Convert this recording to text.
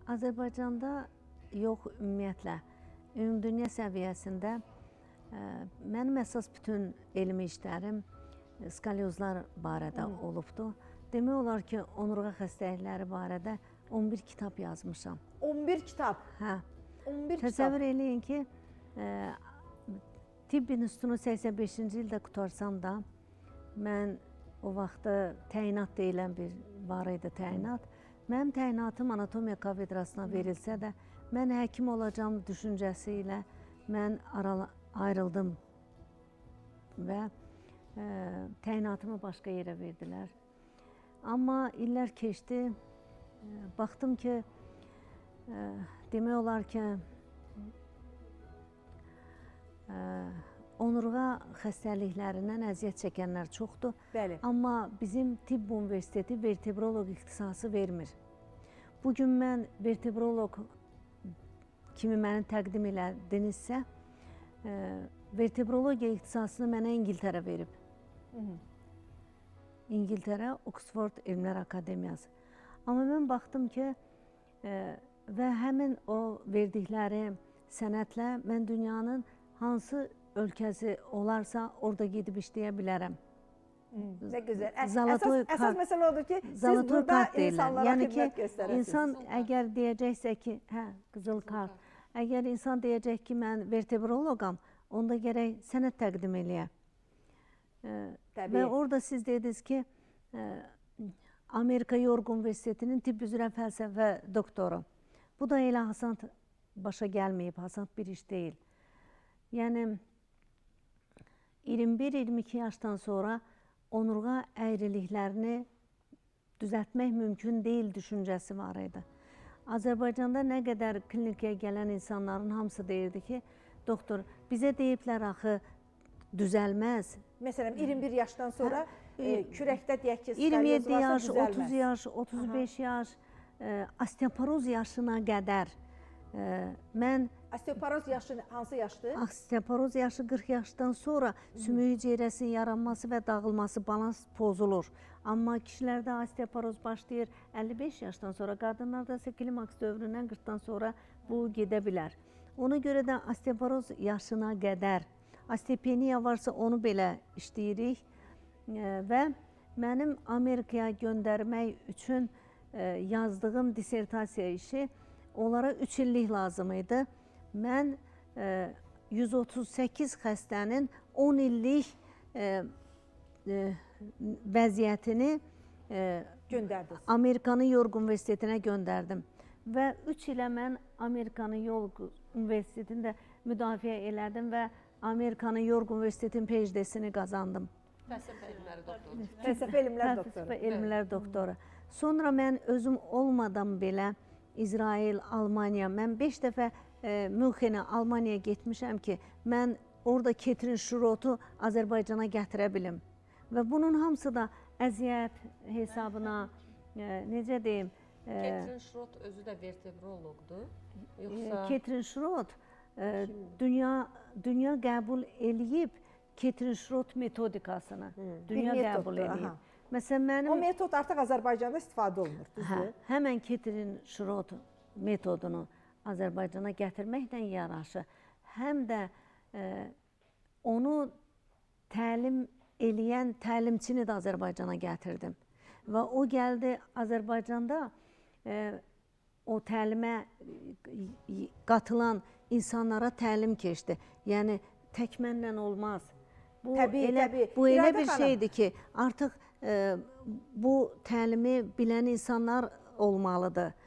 Azərbaycanda yox, ümumiyyətlə, ümumdünya səviyyəsində mənim əsas bütün elmi işlərim skalyozlar barədə olubdur. Demək olar ki, onurğa xəstəlikləri barədə 11 kitab yazmışam. 11 kitab? Hə. 11 kitab. Təsəvvür eləyin ki, tibb institutunu 85-ci ildə qutarsam da, mən o vaxtda təyinat deyilən bir var idi, təyinat. Mənim təyinatım anatomiya kafedrasına verilsə də, mən həkim olacağım düşüncəsi ilə mən ayrıldım və təyinatımı başqa yerə verdilər. Amma illər keçdi, baxdım ki, demək olar ki, onurğa xəstəliklərindən əziyyət çəkənlər çoxdur. Bəli. Amma bizim tibb universiteti vertebroloq ixtisası vermir. Bugün mən vertebroloq kimi məni təqdim elədinizsə, vertebrologiya ixtisasını mənə İngiltərə verib. İngiltərə, Oxford Elmlər Akademiyası. Amma mən baxdım ki, və həmin o verdikləri sənətlə mən dünyanın hansı ölkəsi olarsa orada gedib işləyə bilərəm. Nə gözəl. Əsas məsələ odur ki, siz burada insanlara xidmət göstərəsiniz. İnsan əgər deyəcəksə ki, hə, qızıl kart, əgər insan deyəcək ki, mən vertebroloqam, onda gərək sənət təqdim eləyəm. Və orada siz dediniz ki, Amerika York Universitetinin tibb üzrə fəlsəfə doktoru. Bu da elə hasant başa gəlməyib, hasant bir iş deyil. Yəni, 21-22 yaşdan sonra onurğa əyriliklərini düzəltmək mümkün deyil düşüncəsi var idi. Azərbaycanda nə qədər klinikaya gələn insanların hamısı deyirdi ki, doktor, bizə deyiblər axı düzəlməz. Məsələn, 21 yaşdan sonra kürəkdə deyək ki, 27 yaş, 30 yaş, 35 yaş, osteoporoz yaşına qədər mən... Osteoporoz yaşı hansı yaşdır? Osteoporoz yaşı 40 yaşdan sonra sümük hüceyrəsinin yaranması və dağılması, balans pozulur. Amma kişilərdə osteoporoz başlayır 55 yaşdan sonra, qadınlarda isə klimaks dövründən 40-dan sonra bu gedə bilər. Ona görə də osteoporoz yaşına qədər, osteopeniya varsa onu belə işləyirik və mənim Amerikaya göndərmək üçün yazdığım disertasiya işi onlara 3 illik lazım idi. Mən 138 xəstənin 10 illik vəziyyətini Amerikanın York Universitetinə göndərdim. Və 3 ilə mən Amerikanın York Universitetində müdafiə elədim və Amerikanın York Universitetinin PhD-sini qazandım. Fəlsəfə elmləri doktoru. Fəlsəfə elmlər doktoru. Fəlsəfə elmlər doktoru. Sonra mən özüm olmadan belə İsrail, Almaniya, mən 5 dəfə Münxenə, Almaniyaya getmişəm ki, mən orada Ketrin Şurotu Azərbaycana gətirə bilim. Və bunun hamısı da əziyyət hesabına, necə deyim... Ketrin Şurot özü də vertebroloqdur, yoxsa... Ketrin Şurot dünya qəbul eləyib Ketrin Şurot metodikasını. Dünya qəbul eləyib. O metod artıq Azərbaycanda istifadə olunur, düzdür? Həmən Ketrin Şurot metodunu Azərbaycana gətirməklə yaraşı, həm də onu təlim eləyən təlimçini də Azərbaycana gətirdim. Və o gəldi Azərbaycanda o təlimə qatılan insanlara təlim keçdi. Yəni, tək mənlə olmaz. Bu elə bir şeydir ki, artıq bu təlimi bilən insanlar olmalıdır.